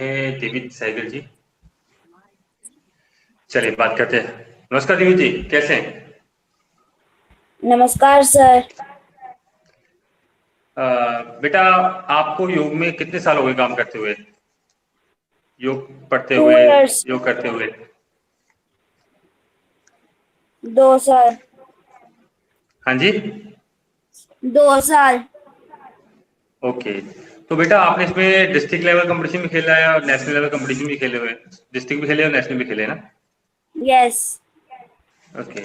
दिविज सहगल जी। चलिए बात करते हैं। नमस्कार दिविज जी, कैसे हैं? नमस्कार सर। बेटा, आपको योग में कितने साल हो गए काम करते हुए, योग पढ़ते टू हुए, इयर्स। योग करते हुए? 2 साल। हाँ जी। 2 साल। ओके। तो बेटा, आपने इसमें डिस्ट्रिक्ट लेवल कंपटीशन भी खेला है और नेशनल लेवल कंपटीशन भी खेले हुए हैं। डिस्ट्रिक्ट भी खेले और नेशनल भी खेले हैं ना? यस। ओके।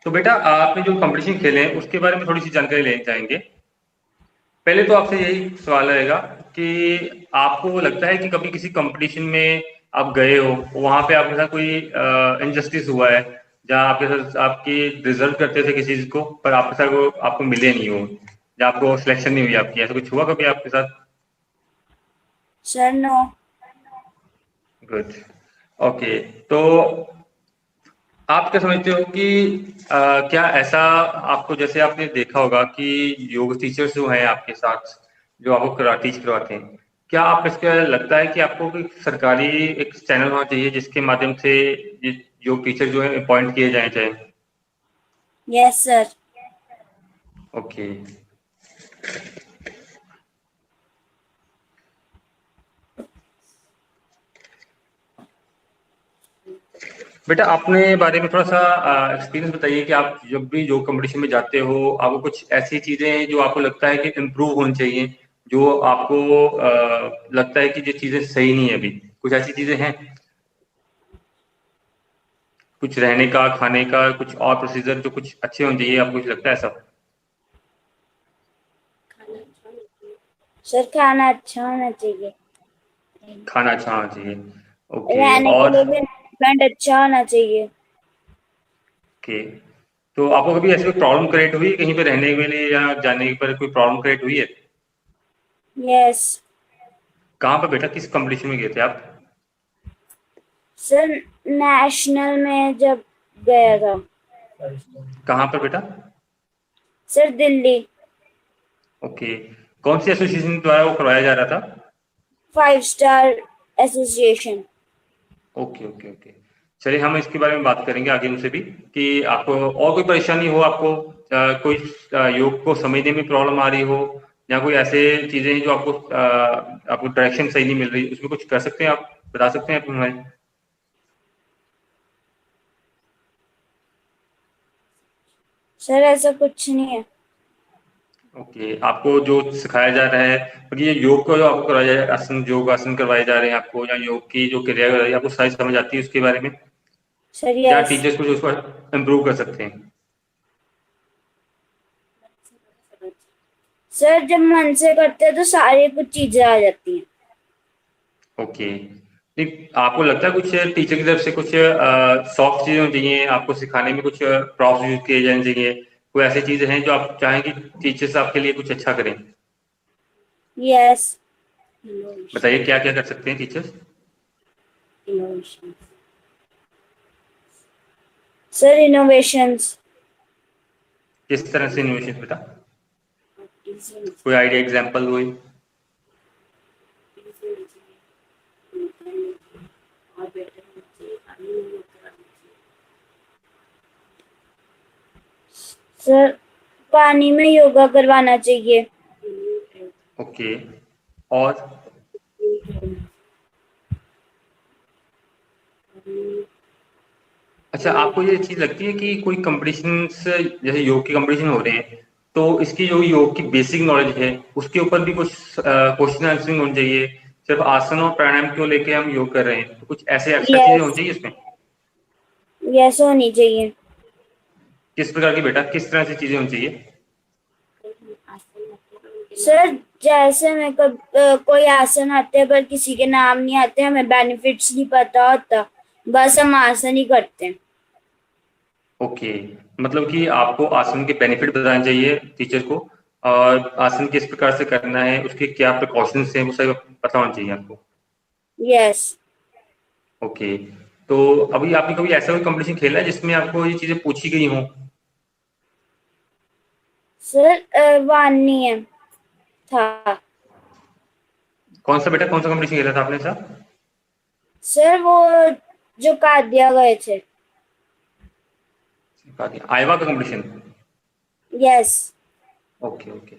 तो बेटा, आपने जो कंपटीशन खेले हैं उसके बारे में थोड़ी सी जानकारी लेना चाहेंगे। पहले तो आपसे यही सवाल रहेगा कि आपको लगता है कि कभी किसी कंपटीशन में आप गए हो, वहां पे आपके साथ कोई इनजस्टिस हुआ है, जहां आपके साथ आपकी रिजल्ट करते थे किसी चीज को, पर आपके साथ वो आपको मिले नहीं हो, जहाँ आपको सिलेक्शन नहीं हुई आपकी, ऐसा कुछ हुआ कभी आपके साथ? Sir no. गुड। ओके। तो आप क्या समझते हो कि क्या ऐसा आपको, जैसे आपने देखा होगा कि योग टीचर्स जो हैं आपके साथ, जो आपको टीच करवाते हैं, क्या आप इसका लगता है कि आपको कोई सरकारी एक चैनल होना चाहिए जिसके माध्यम से ये योग टीचर जो है अपॉइंट किए जाए चाहे? Yes sir. ओके। बेटा, अपने बारे में थोड़ा सा एक्सपीरियंस बताइए कि आप जब भी योग कंपटीशन में जाते हो, आपको कुछ ऐसी चीजें हैं जो आपको लगता है कि इम्प्रूव होनी चाहिए, जो आपको लगता है कि ये चीजें सही नहीं है अभी, कुछ ऐसी चीजें हैं? कुछ रहने का, खाने का, कुछ और प्रोसीजर जो कुछ अच्छे होने चाहिए, आपको कुछ लगता है ऐसा? सर खाना अच्छा होना चाहिए। खाना अच्छा होना चाहिए। ओके। रहने के और लिए भी एनवायरनमेंट अच्छा होना चाहिए। ओके। तो आपको कभी ऐसी कोई प्रॉब्लम क्रिएट हुई कहीं पे रहने के लिए या जाने पर, कोई प्रॉब्लम क्रिएट हुई है? यस। कहाँ पे बेटा, किस कंपटीशन में गए थे आप? सर नेशनल में जब गया था। कहाँ पर बेटा? सर दिल्ली। ओके। कौन सी एसोसिएशन द्वारा वो करवाया जा रहा था? 5 star association. Okay okay okay. चलिए, हम इसके बारे में बात करेंगे आगे उनसे भी, कि आपको और कोई परेशानी हो, आपको कोई योग को समझने में प्रॉब्लम आ रही हो, या कोई ऐसे चीजें हैं जो आपको आपको डायरेक्शन सही नहीं मिल रही, उसमें कुछ कर सकते हैं आप, बता सकते हैं आप हमें? सर ऐसा कुछ नहीं है। ओके। आपको जो सिखाया जा रहा है, क्योंकि ये योग को जो आपको करवाया जा रहा है, आसन, योग आसन करवाए जा रहे हैं आपको, या योग की जो क्रिया कर रही है, आपको सारी समझ आती है उसके बारे में? सर या यस। टीचर्स कुछ उसको इम्प्रूव कर सकते हैं? सर जब मन से करते हैं तो सारी कुछ चीजें आ जाती हैं। ओके। ठीक, आपको लगता है कुछ टीचर की तरफ से कुछ सॉफ्ट चीजें होनी चाहिए आपको सिखाने में, कुछ प्रॉप्स यूज किए जाने चाहिए, कोई ऐसी चीजें हैं जो आप चाहें कि टीचर्स आपके लिए कुछ अच्छा करें? यस। बताइए क्या क्या कर सकते हैं टीचर्स? Sir innovations. किस तरह से इनोवेशन बेटा? कोई आइडिया, एग्जांपल कोई? सर पानी में योगा करवाना चाहिए। ओके। और अच्छा, आपको ये चीज लगती है कि कोई कंपटीशन, जैसे योग के कंपटीशन हो रहे हैं, तो इसकी जो योग की बेसिक नॉलेज है उसके ऊपर भी कुछ क्वेश्चन आंसरिंग होनी चाहिए? सिर्फ आसन और प्राणायाम क्यों लेके हम योग कर रहे हैं, तो कुछ ऐसे एक्स्ट्रा चीजें यस। होनी चाहिए इसमें? यस होनी चाहिए। किस प्रकार की बेटा, किस तरह से चीजें होनी चाहिए? सर जैसे मैं कोई आसन आते हैं पर किसी के नाम नहीं आते, हमें बेनिफिट्स नहीं पता होता, बस हम आसन ही करते हैं। ओके। मतलब कि आपको आसन के बेनिफिट बताने चाहिए टीचर को, और आसन किस प्रकार से करना है, उसके क्या प्रिकॉशंस हैं, वो सब पता होना चाहिए आपको। यस। ओके। तो अभी आपने कभी ऐसा कोई कंपटीशन खेला है जिसमें आपको ये चीजें पूछी गई हों? सर वानियम था। कौन सा बेटा, कौन सा कंपटीशन खेला था आपने सर? सर वो जो काट दिया गए थे। आईवा का competition. Yes. Okay okay,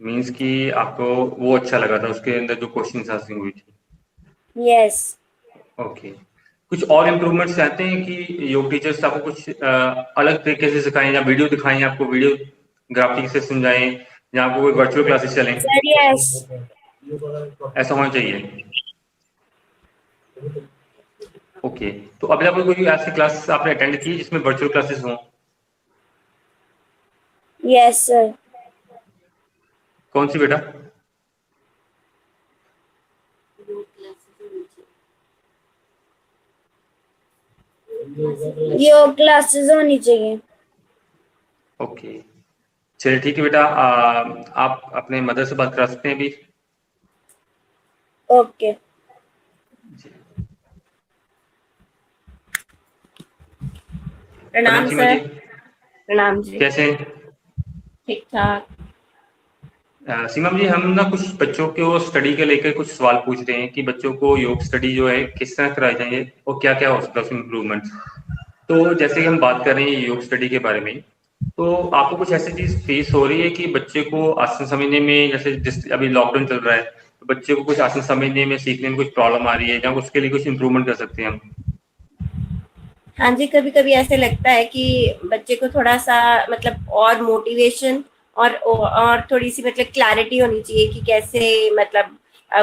means कि आपको वो अच्छा लगा था, उसके अंदर जो क्वेश्चन आंसरिंग हुई थी। यस। ओके, कुछ और इम्प्रूवमेंट्स चाहते हैं कि योग टीचर्स आपको कुछ अलग तरीके से सिखाएं, या वीडियो दिखाएं, आपको वीडियो ग्राफिक से समझाएं, या आपको कोई वर्चुअल क्लासेस चलें, सर यस। ऐसा होना चाहिए। ओके, तो अभी आपको कोई ऐसी क्लास आपने अटेंड की जिसमें वर्चुअल क्लासेस हों? Yes sir. कौन सी बेटा? योग क्लासेस होनी चाहिए। ओके, चलिए ठीक है बेटा, आप अपने मदर से बात करा सकते हैं अभी। ओके। प्रणाम प्रणाम सीमा सर। जी, प्रणाम जी। कैसे हैं? ठीक ठाक। सीमा जी, हम ना कुछ बच्चों को स्टडी के लेकर कुछ सवाल पूछ रहे हैं कि बच्चों को योग स्टडी जो है किस तरह कराई जाए और क्या क्या हो सकता है उसमें इम्प्रूवमेंट। तो जैसे कि हम बात कर रहे हैं योग स्टडी के बारे में, तो आपको कुछ ऐसी चीज फेस हो रही है कि बच्चे को आसन समझने में, जैसे जिस अभी लॉकडाउन चल रहा है, तो बच्चे को कुछ आसन समझने में, सीखने में कुछ प्रॉब्लम आ रही है, या उसके लिए कुछ इम्प्रूवमेंट कर सकते हैं हम? हाँ जी, कभी कभी ऐसे लगता है कि बच्चे को थोड़ा सा मतलब और मोटिवेशन और थोड़ी सी मतलब क्लैरिटी होनी चाहिए कि कैसे मतलब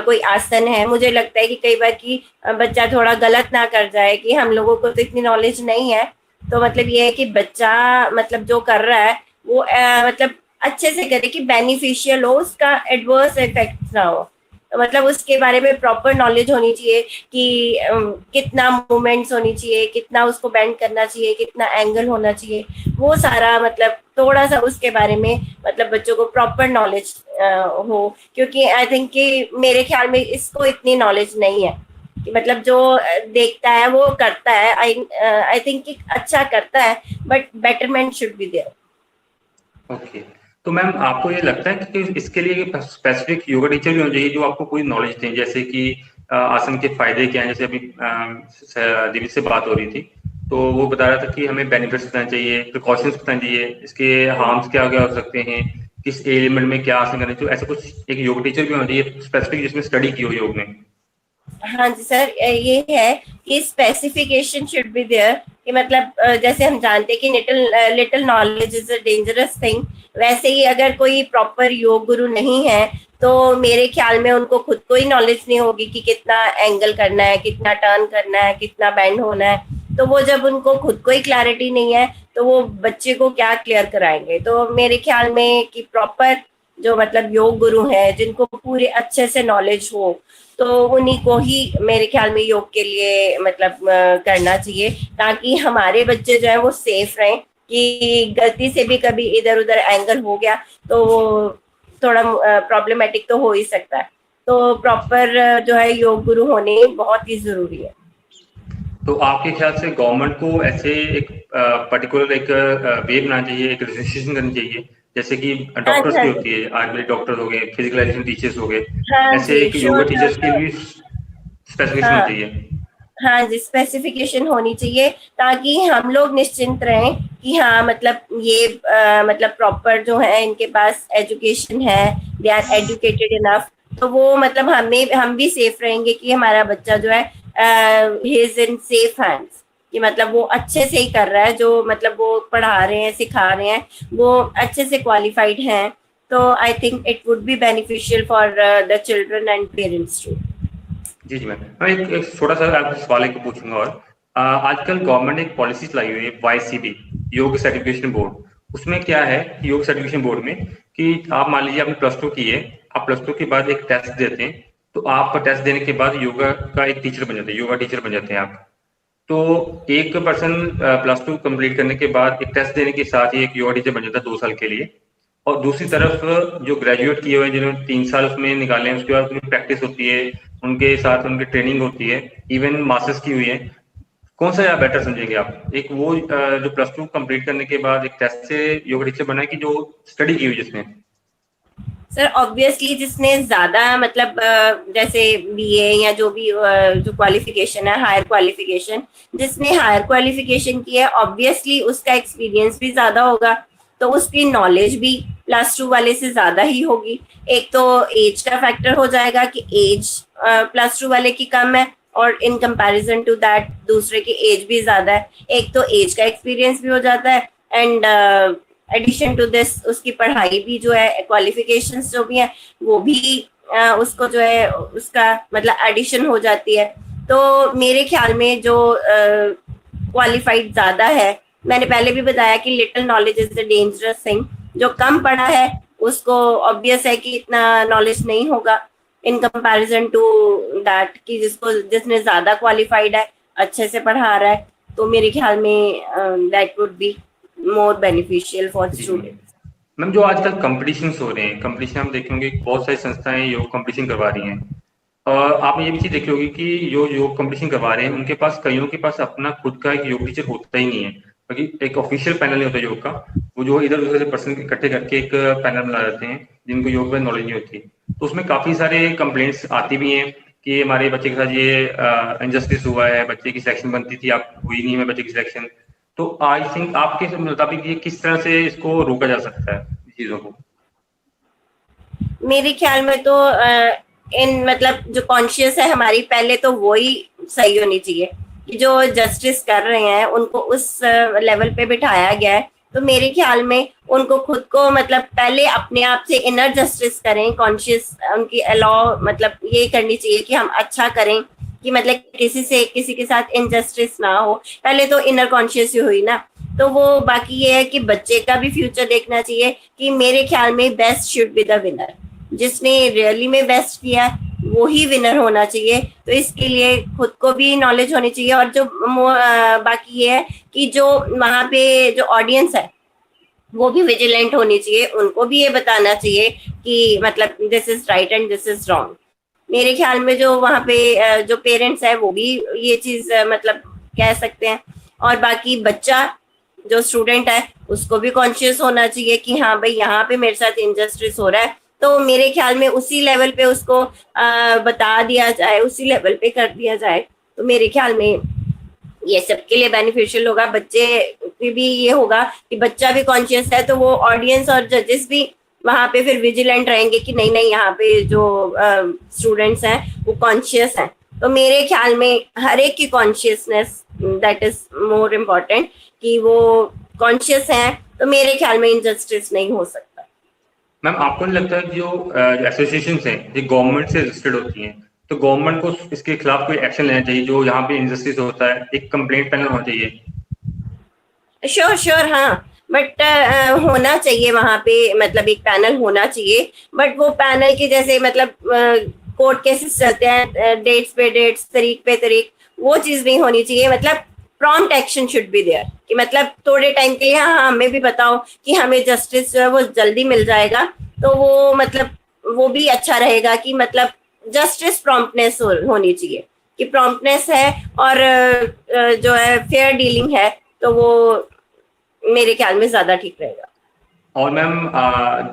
कोई आसन है। मुझे लगता है कि कई बार कि बच्चा थोड़ा गलत ना कर जाए, कि हम लोगों को तो इतनी नॉलेज नहीं है। तो मतलब ये है कि बच्चा मतलब जो कर रहा है वो मतलब अच्छे से करे, कि बेनिफिशियल हो, उसका एडवर्स इफेक्ट ना हो। तो मतलब उसके बारे में प्रॉपर नॉलेज होनी चाहिए कि कितना मूवमेंट्स होनी चाहिए, कितना उसको बेंड करना चाहिए, कितना एंगल होना चाहिए, वो सारा मतलब थोड़ा सा उसके बारे में मतलब बच्चों को प्रॉपर नॉलेज हो। क्योंकि आई थिंक कि मेरे ख्याल में इसको इतनी नॉलेज नहीं है, कि मतलब जो देखता है वो करता है। आई थिंक कि अच्छा करता है, but betterment should be there. Okay, तो मैम आपको ये लगता है कि इसके लिए स्पेसिफिक योगा टीचर भी होना चाहिए जो आपको पूरी नॉलेज दें, जैसे कि आसन के फायदे क्या हैं? जैसे अभी दिव्य से बात हो रही थी, तो वो बता रहा था कि हमें बेनिफिट्स बताना चाहिए, प्रिकॉशंस बताना चाहिए, इसके हार्म्स क्या क्या हो सकते हैं, किस एलिमेंट में क्या आसन करना चाहिए, ऐसा कुछ एक योग टीचर भी होना चाहिए स्पेसिफिक जिसमें स्टडी की हो योग में। हाँ जी सर, ये है कि स्पेसिफिकेशन शुड बी देयर, कि मतलब जैसे हम जानते हैं कि little little knowledge is a dangerous thing. वैसे ही अगर कोई प्रॉपर योग गुरु नहीं है, तो मेरे ख्याल में उनको खुद को ही नॉलेज नहीं होगी कि कितना एंगल करना है, कितना टर्न करना है, कितना बेंड होना है। तो वो जब उनको खुद को ही क्लैरिटी नहीं है, तो वो बच्चे को क्या क्लियर कराएंगे। तो मेरे ख्याल में कि प्रॉपर जो मतलब योग गुरु हैं, जिनको पूरे अच्छे से नॉलेज हो, तो उन्हीं को ही मेरे ख्याल में योग के लिए मतलब करना चाहिए, ताकि हमारे बच्चे जो है वो सेफ रहें। कि गलती से भी कभी इधर उधर एंगल हो गया तो वो थोड़ा प्रॉब्लमैटिक तो हो ही सकता है। तो प्रॉपर जो है योग गुरु होने बहुत ही जरूरी है। तो आपके ख्याल से गवर्नमेंट को ऐसे एक पर्टिकुलर एक वे बनाना चाहिए, एक रजिस्ट्रेशन करनी चाहिए, जैसे कि हाँ जी, डॉक्टर्स हाँ की जी। होती है, आयुर्वेदिक डॉक्टर हो गए, फिजिकल एजुकेशन टीचर्स हो गए, हाँ ऐसे जी, एक योगा श्योर श्योर टीचर्स के श्योर। भी स्पेसिफिकेशन होनी हाँ चाहिए। हाँ जी, स्पेसिफिकेशन होनी चाहिए, ताकि हम लोग निश्चिंत रहें कि हाँ मतलब ये मतलब प्रॉपर जो है इनके पास एजुकेशन है, दे आर एजुकेटेड इनफ। तो वो मतलब हम भी सेफ रहेंगे कि हमारा बच्चा जो है he is in safe hands, कि मतलब वो अच्छे से ही कर रहा है, जो मतलब वो पढ़ा रहे हैं सिखा रहे हैं वो अच्छे से क्वालिफाइड हैं। तो I think it would be beneficial for the children and parents too. जी जी मैम, मैं एक छोटा सा आपसे सवाल एक पूछूंगा और आजकल गवर्नमेंट ने एक पॉलिसी चलाई हुई है, YCB, योग सर्टिफिकेशन बोर्ड। उसमें क्या है योग सर्टिफिकेशन बोर्ड में कि आप मान लीजिए आपने +2 की है, आप +2 के बाद एक टेस्ट देते हैं, तो आप टेस्ट देने के बाद योगा का एक टीचर बन जाते हैं, योगा टीचर बन जाते हैं आप। तो एक पर्सन +2 कंप्लीट करने के बाद एक टेस्ट देने के साथ ही एक योगा टीचर बन जाता है 2 साल के लिए। और दूसरी तरफ जो ग्रेजुएट किए हुए हैं, जिन्होंने 3 साल उसमें निकाले हैं, उसके बाद उनकी प्रैक्टिस होती है, उनके साथ उनकी ट्रेनिंग होती है, इवन मास्टर्स की हुई है। कौन सा ज्यादा बेटर समझेंगे आप, एक वो जो +2 कंप्लीट करने के बाद एक टेस्ट से योगा टीचर बना है, कि जो स्टडी की हुई जिसने? सर ऑब्वियसली जिसने ज्यादा मतलब जैसे बीए या जो भी जो क्वालिफिकेशन है, हायर क्वालिफिकेशन, जिसने हायर क्वालिफिकेशन की है ऑब्वियसली उसका एक्सपीरियंस भी ज्यादा होगा, तो उसकी नॉलेज भी +2 वाले से ज्यादा ही होगी। एक तो एज का फैक्टर हो जाएगा कि एज +2 वाले की कम है और इन कंपैरिजन टू दैट दूसरे की एज भी ज्यादा है। एक तो एज का एक्सपीरियंस भी हो जाता है एंड एडिशन टू दिस उसकी पढ़ाई भी जो है, क्वालिफिकेशंस जो भी है वो भी उसको जो है उसका मतलब एडिशन हो जाती है। तो मेरे ख्याल में जो क्वालिफाइड ज्यादा है, मैंने पहले भी बताया कि little knowledge is the dangerous thing. जो कम पढ़ा है उसको ऑब्वियस है कि इतना नॉलेज नहीं होगा इन कंपैरिजन टू दैट कि जिसने ज्यादा क्वालिफाइड है, अच्छे से पढ़ा रहा है, तो मेरे ख्याल में that would be more beneficial for students. Ma'am जो आजकल कंपटीशन हो रहे हैं, कंपटीशन हम देखेंगे बहुत सारी संस्थाएं योग कंपटीशन करवा रही हैं, और आपने ये भी चीज देखी होगी कि जो योग कंपटीशन करवा रहे हैं उनके पास, कईयों के पास अपना खुद का एक योग टीचर होता ही नहीं है, क्योंकि एक ऑफिशियल पैनल नहीं होता योग का। वो जो इधर उधर से पर्सन इकट्ठे करके एक पैनल बना देते हैं जिनको योग में नॉलेज नहीं होती, तो उसमें काफी सारे कंप्लेंट्स आती भी हैं कि हमारे बच्चे के साथ ये इनजस्टिस हुआ है, बच्चे की सिलेक्शन बनती थी, आप हुई नहीं है बच्चे की सिलेक्शन। तो आई थिंक आपके मुताबिक ये किस तरह से इसको रोका जा सकता है चीजों को? मेरे ख्याल में तो इन मतलब जो कॉन्शियस है हमारी, पहले तो वो ही सही होनी चाहिए कि जो जस्टिस कर रहे हैं उनको उस लेवल पे बिठाया गया है। तो मेरे ख्याल में उनको खुद को मतलब पहले अपने आप से इनर जस्टिस करें, कॉन्शियस उनकी अलाउ मतलब ये करनी चाहिए कि हम अच्छा करें, कि मतलब किसी के साथ इनजस्टिस ना हो। पहले तो इनर कॉन्शियस ही हुई ना, तो वो बाकी ये है कि बच्चे का भी फ्यूचर देखना चाहिए कि मेरे ख्याल में best should be the winner. जिसने रियली में बेस्ट किया वो ही विनर होना चाहिए। तो इसके लिए खुद को भी नॉलेज होनी चाहिए, और जो बाकी ये है कि जो वहाँ पे जो ऑडियंस है वो भी विजिलेंट होनी चाहिए, उनको भी ये बताना चाहिए कि मतलब this is right and this is wrong. मेरे ख्याल में जो वहाँ पे जो पेरेंट्स है वो भी ये चीज मतलब कह सकते हैं। और बाकी बच्चा जो स्टूडेंट है उसको भी कॉन्शियस होना चाहिए कि हाँ भाई यहाँ पे मेरे साथ इनजस्टिस हो रहा है, तो मेरे ख्याल में उसी लेवल पे उसको बता दिया जाए, उसी लेवल पे कर दिया जाए, तो मेरे ख्याल में ये सबके लिए बेनिफिशियल होगा। बच्चे की भी ये होगा कि बच्चा भी कॉन्शियस है, तो वो ऑडियंस और जजेस भी वहां पे फिर विजिलेंट रहेंगे कि नहीं नहीं यहाँ पे जो स्टूडेंट्स हैं वो कॉन्शियस हैं। तो मेरे ख्याल में हर एक की consciousness that is more important, कि वो कॉन्शियस हैं, तो मेरे ख्याल में इनजस्टिस नहीं हो सकता। मैम आपको नहीं लगता है जो एसोसिएशंस हैं जो गवर्नमेंट से रजिस्टर्ड होती हैं, तो गवर्नमेंट को इसके खिलाफ कोई एक्शन लेना चाहिए? जो यहाँ पे इनजस्टिस होता है एक कंप्लेंट पैनल होना चाहिए। श्योर हाँ, बट होना चाहिए वहां पे, मतलब एक पैनल होना चाहिए, बट वो पैनल की जैसे मतलब कोर्ट केसेस चलते हैं डेट्स पे डेट्स, तारीख पे तारीख, वो चीज नहीं होनी चाहिए। मतलब prompt action should be there, कि मतलब थोड़े टाइम के लिए हाँ हमें भी बताओ कि हमें जस्टिस जो है वो जल्दी मिल जाएगा, तो वो मतलब वो भी अच्छा रहेगा कि मतलब जस्टिस प्रॉम्प्टनेस होनी चाहिए, कि प्रॉम्प्टनेस है और जो है फेयर डीलिंग है, तो वो मेरे ख्याल में ज्यादा ठीक रहेगा। और मैम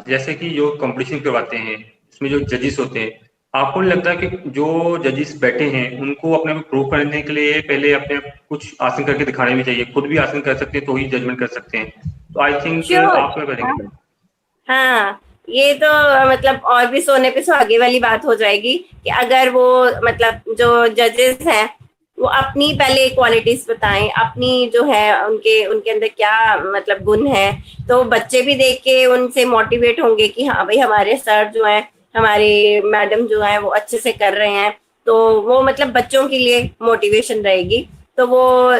जैसे कि जो कंपटीशन करवाते हैं उसमें जो जजेस होते हैं, आपको नहीं लगता कि जो जजेस बैठे हैं उनको अपने आप प्रूव करने के लिए पहले अपने कुछ आसन करके दिखाने भी चाहिए? खुद भी आसन कर सकते हैं तो ही जजमेंट कर सकते हैं। तो आई थिंक आप क्या करेंगे? हाँ, ये तो मतलब और भी सोने पे सुहागे वाली बात हो जाएगी कि अगर वो मतलब जो जजेस हैं वो अपनी पहले क्वालिटीज बताएं, अपनी जो है उनके उनके अंदर क्या मतलब गुण है, तो बच्चे भी देख के उनसे मोटिवेट होंगे कि हाँ भाई हमारे सर जो है, हमारे मैडम जो है वो अच्छे से कर रहे हैं, तो वो मतलब बच्चों के लिए मोटिवेशन रहेगी। तो वो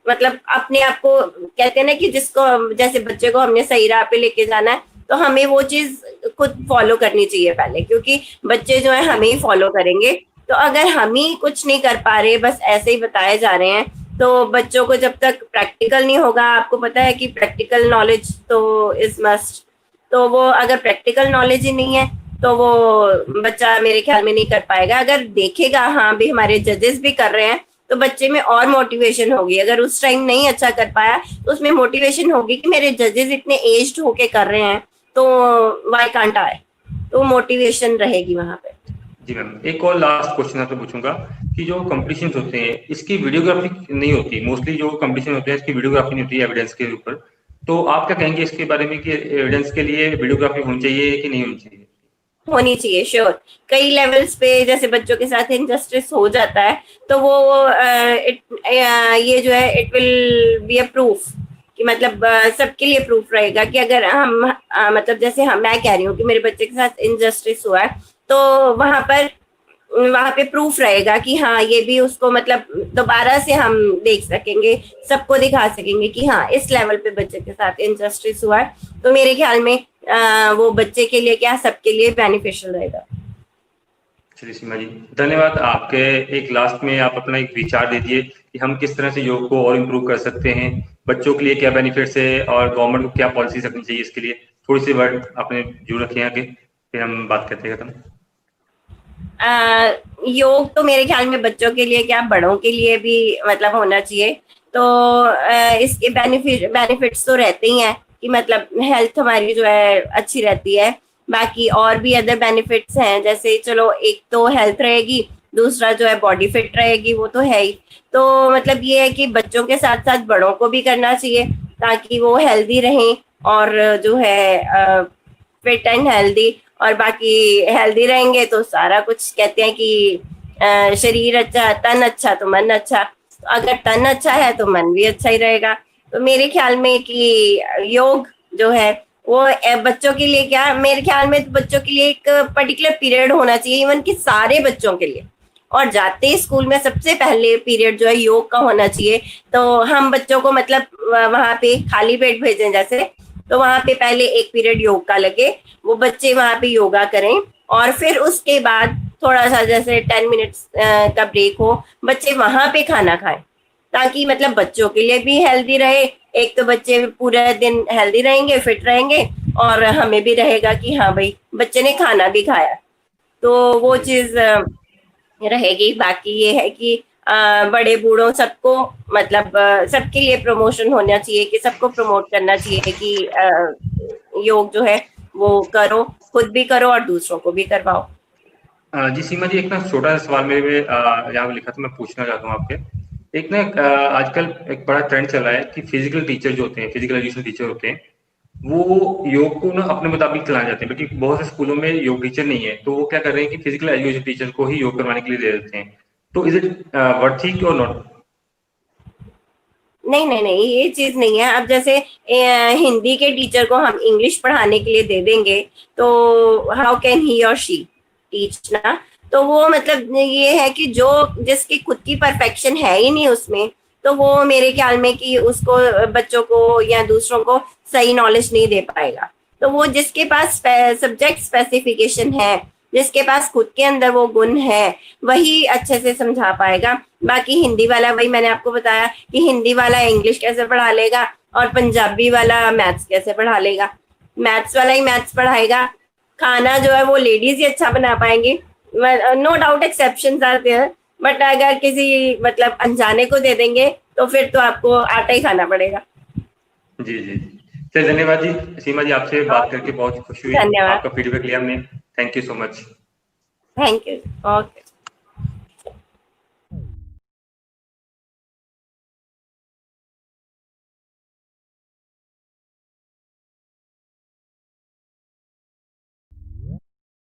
मतलब अपने आप को कहते हैं ना कि जिसको जैसे बच्चे को हमने सही राह पे लेके जाना है, तो हमें वो चीज खुद फॉलो करनी चाहिए पहले, क्योंकि बच्चे जो है हमें ही फॉलो करेंगे। तो अगर हम ही कुछ नहीं कर पा रहे, बस ऐसे ही बताए जा रहे हैं, तो बच्चों को जब तक प्रैक्टिकल नहीं होगा, आपको पता है कि प्रैक्टिकल नॉलेज तो इज मस्ट, तो वो अगर प्रैक्टिकल नॉलेज ही नहीं है तो वो बच्चा मेरे ख्याल में नहीं कर पाएगा। अगर देखेगा हाँ भी हमारे जजेस भी कर रहे हैं, तो बच्चे में और मोटिवेशन होगी। अगर उस टाइम नहीं अच्छा कर पाया तो उसमें मोटिवेशन होगी कि मेरे जजेस इतने एज्ड होके कर रहे हैं, तो व्हाई कांट आई। तो मोटिवेशन रहेगी वहां पे। जी मैम, एक और लास्ट क्वेश्चन आपसे पूछूंगा कि जो कंपटीशन होते हैं इसकी वीडियोग्राफी नहीं होती, मोस्टली जो कंपटीशन होते हैं इसकी वीडियोग्राफी नहीं होती एविडेंस के ऊपर, तो आप क्या कहेंगे इसके बारे में कि एविडेंस के लिए वीडियोग्राफी होनी चाहिए कि नहीं होनी चाहिए? होनी चाहिए, श्योर। कई लेवल्स पे जैसे बच्चों के साथ इनजस्टिस हो जाता है तो वो ये जो है it will be a proof कि मतलब सबके लिए प्रूफ रहेगा कि अगर हम मतलब जैसे हम मैं कह रही हूँ कि मेरे बच्चे के साथ इनजस्टिस हुआ है, तो वहां पे प्रूफ रहेगा कि हाँ ये भी उसको मतलब दोबारा से हम देख सकेंगे, सबको दिखा सकेंगे कि हाँ इस लेवल पे बच्चे के साथ इनजस्टिस हुआ है। तो मेरे ख्याल में वो बच्चे के लिए क्या सबके लिए बेनिफिशियल रहेगा। चलिए सीमा जी, धन्यवाद। आपके एक लास्ट में आप अपना एक विचार दे दिए कि हम किस तरह से योग को और इम्प्रूव कर सकते हैं, बच्चों के लिए क्या बेनिफिट्स है और गवर्नमेंट को क्या पॉलिसीज रखनी चाहिए इसके लिए, थोड़ी सी वर्ड आपने जोड़ रखे हैं आगे, फिर हम बात करते हैं खत्म। योग तो मेरे ख्याल में बच्चों के लिए क्या बड़ों के लिए भी मतलब होना चाहिए। तो इसके बेनिफिट्स तो रहते ही हैं कि मतलब हेल्थ हमारी जो है अच्छी रहती है। बाकी और भी अदर बेनिफिट्स हैं, जैसे चलो एक तो हेल्थ रहेगी, दूसरा जो है बॉडी फिट रहेगी, वो तो है ही। तो मतलब ये है कि बच्चों के साथ साथ बड़ों को भी करना चाहिए ताकि वो हेल्दी रहें और जो है फिट एंड हेल्दी। और बाकी हेल्दी रहेंगे तो सारा कुछ कहते हैं कि शरीर अच्छा, तन अच्छा तो मन अच्छा। अगर तन अच्छा है तो मन भी अच्छा ही रहेगा। तो मेरे ख्याल में कि योग जो है वो बच्चों के लिए क्या, मेरे ख्याल में तो बच्चों के लिए एक पर्टिकुलर पीरियड होना चाहिए, इवन कि सारे बच्चों के लिए। और जाते ही स्कूल में सबसे पहले पीरियड जो है योग का होना चाहिए। तो हम बच्चों को मतलब वहां पे खाली पेट भेजें जैसे, तो वहां पे पहले एक पीरियड योग का लगे, वो बच्चे वहां पे योगा करें और फिर उसके बाद थोड़ा सा जैसे 10 मिनट्स का ब्रेक हो, बच्चे वहां पे खाना खाएं ताकि मतलब बच्चों के लिए भी हेल्दी रहे। एक तो बच्चे पूरा दिन हेल्दी रहेंगे, फिट रहेंगे, और हमें भी रहेगा कि हाँ भाई बच्चे ने खाना भी खाया। तो वो चीज रहेगी। बाकी ये है कि बड़े बूढ़ों सबको मतलब सबके लिए प्रमोशन होना चाहिए कि सबको प्रमोट करना चाहिए कि योग जो है वो करो, खुद भी करो और दूसरों को भी करवाओ। जी सीमा जी, एक ना छोटा सा सवाल मेरे यहाँ लिखा था, मैं पूछना चाहता हूँ आपके। एक ना आजकल एक बड़ा ट्रेंड चल रहा है कि फिजिकल टीचर जो होते हैं, फिजिकल एजुकेशन टीचर होते हैं, वो योग को ना अपने मुताबिक चलाना चाहते हैं, क्योंकि बहुत से स्कूलों में योग टीचर नहीं है, तो वो क्या कर रहे हैं कि फिजिकल एजुकेशन टीचर को ही योग करवाने के लिए दे देते हैं। तो इज इट वर्थ और नॉट? नहीं नहीं नहीं, ये चीज नहीं है। अब जैसे हिंदी के टीचर को हम इंग्लिश पढ़ाने के लिए दे देंगे तो हाउ कैन ही और शी टीच ना। तो वो मतलब ये है कि जो जिसकी खुद की परफेक्शन है ही नहीं उसमें, तो वो मेरे ख्याल में कि उसको बच्चों को या दूसरों को सही नॉलेज नहीं दे पाएगा। तो वो जिसके पास सब्जेक्ट स्पेसिफिकेशन है, जिसके पास खुद के अंदर वो गुण है, वही अच्छे से समझा पाएगा। बाकी हिंदी वाला, वही मैंने आपको बताया कि हिंदी वाला इंग्लिश कैसे पढ़ा लेगा और पंजाबी वाला मैथ्स कैसे पढ़ा लेगा। मैथ्स वाला ही मैथ्स पढ़ाएगा। खाना जो है वो लेडीज ही अच्छा बना पाएंगी। No doubt exceptions are there, but अगर किसी मतलब अनजाने को दे देंगे तो फिर तो आपको आटा ही खाना पड़ेगा। जी जी जी, चलिए धन्यवाद जी सीमा जी, आपसे बात करके बहुत खुशी हुई, धन्यवाद। आपका फीडबैक लिया हमने। Thank you so much. Thank you. Okay.